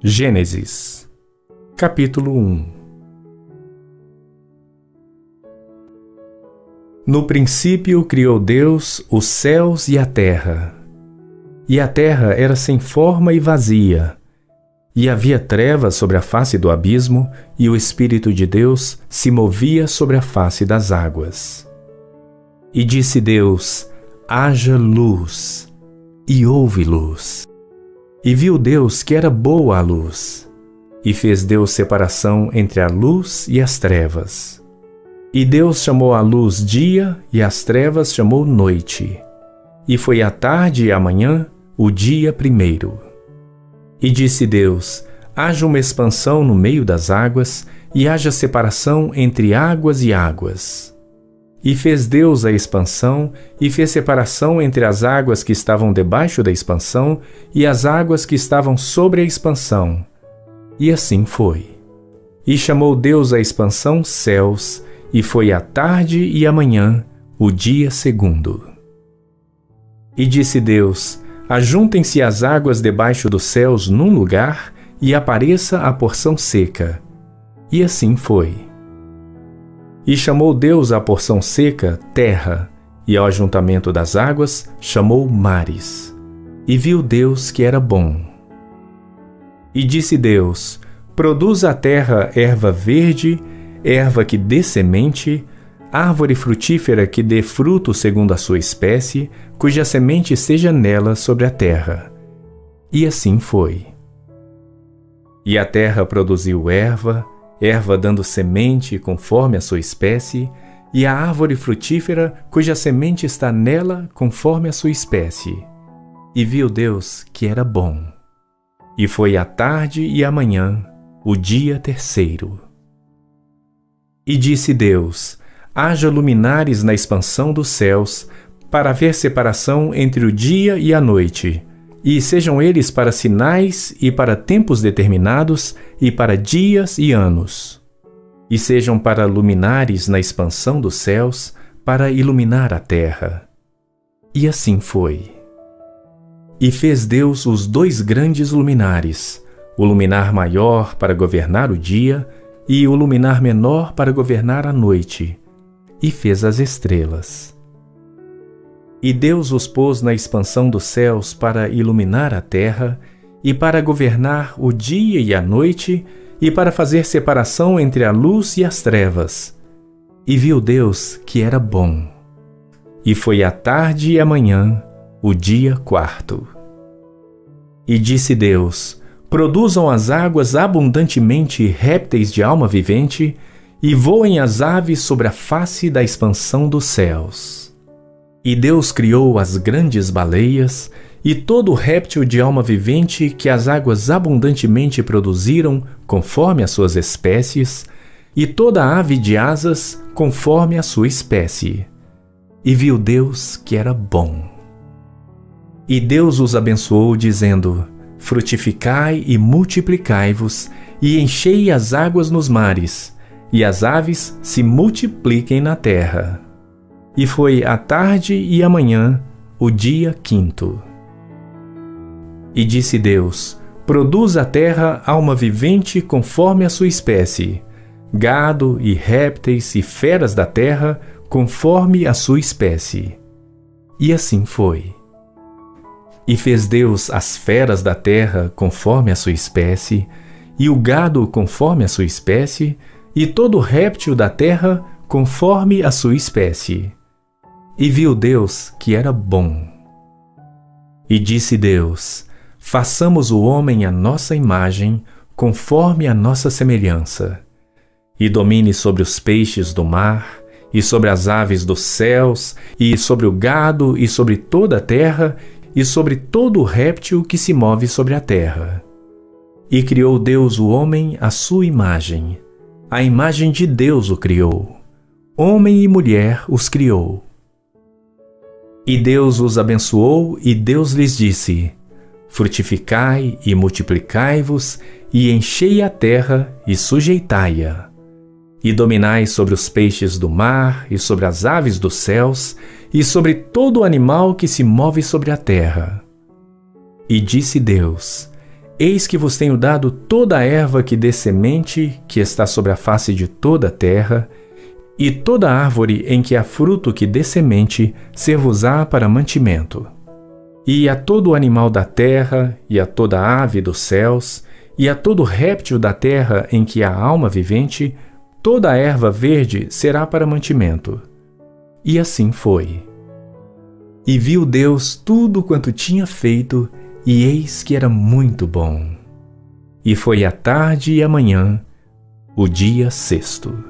Gênesis, capítulo 1. No princípio criou Deus os céus e a terra. E a terra era sem forma e vazia, e havia trevas sobre a face do abismo, e o Espírito de Deus se movia sobre a face das águas. E disse Deus: haja luz, e houve luz. E viu Deus que era boa a luz, e fez Deus separação entre a luz e as trevas. E Deus chamou a luz dia, e as trevas chamou noite. E foi a tarde e a manhã o dia primeiro. E disse Deus: haja uma expansão no meio das águas, e haja separação entre águas e águas. E fez Deus a expansão, e fez separação entre as águas que estavam debaixo da expansão e as águas que estavam sobre a expansão. E assim foi. E chamou Deus a expansão céus, e foi a tarde e a manhã, o dia segundo. E disse Deus: ajuntem-se as águas debaixo dos céus num lugar, e apareça a porção seca. E assim foi. E chamou Deus a porção seca terra, e ao ajuntamento das águas chamou mares. E viu Deus que era bom. E disse Deus: produza a terra erva verde, erva que dê semente, árvore frutífera que dê fruto segundo a sua espécie, cuja semente seja nela sobre a terra. E assim foi. E a terra produziu erva dando semente conforme a sua espécie, e a árvore frutífera cuja semente está nela conforme a sua espécie. E viu Deus que era bom. E foi a tarde e a manhã, o dia terceiro. E disse Deus: haja luminares na expansão dos céus, para haver separação entre o dia e a noite, e sejam eles para sinais e para tempos determinados, e para dias e anos. E sejam para luminares na expansão dos céus, para iluminar a terra. E assim foi. E fez Deus os dois grandes luminares, o luminar maior para governar o dia, e o luminar menor para governar a noite, e fez as estrelas. E Deus os pôs na expansão dos céus para iluminar a terra, e para governar o dia e a noite, e para fazer separação entre a luz e as trevas. E viu Deus que era bom. E foi a tarde e a manhã, o dia quarto. E disse Deus: produzam as águas abundantemente répteis de alma vivente, e voem as aves sobre a face da expansão dos céus. E Deus criou as grandes baleias, e todo réptil de alma vivente que as águas abundantemente produziram, conforme as suas espécies, e toda ave de asas, conforme a sua espécie. E viu Deus que era bom. E Deus os abençoou, dizendo: frutificai e multiplicai-vos, e enchei as águas nos mares, e as aves se multipliquem na terra. E foi a tarde e a manhã, o dia quinto. E disse Deus: produz a terra alma vivente conforme a sua espécie, gado e répteis e feras da terra conforme a sua espécie. E assim foi. E fez Deus as feras da terra conforme a sua espécie, e o gado conforme a sua espécie, e todo réptil da terra conforme a sua espécie. E viu Deus que era bom. E disse Deus: façamos o homem à nossa imagem, conforme a nossa semelhança, e domine sobre os peixes do mar, e sobre as aves dos céus, e sobre o gado, e sobre toda a terra, e sobre todo o réptil que se move sobre a terra. E criou Deus o homem à sua imagem. A imagem de Deus o criou. Homem e mulher os criou. E Deus os abençoou, e Deus lhes disse: frutificai e multiplicai-vos, e enchei a terra e sujeitai-a. E dominai sobre os peixes do mar, e sobre as aves dos céus, e sobre todo animal que se move sobre a terra. E disse Deus: Eis que vos tenho dado toda a erva que dê semente, que está sobre a face de toda a terra, e toda árvore em que há fruto que dê semente, ser-vos-á para mantimento. E a todo animal da terra, e a toda ave dos céus, e a todo réptil da terra em que há alma vivente, toda a erva verde será para mantimento. E assim foi. E viu Deus tudo quanto tinha feito, e eis que era muito bom. E foi a tarde e a manhã, o dia sexto.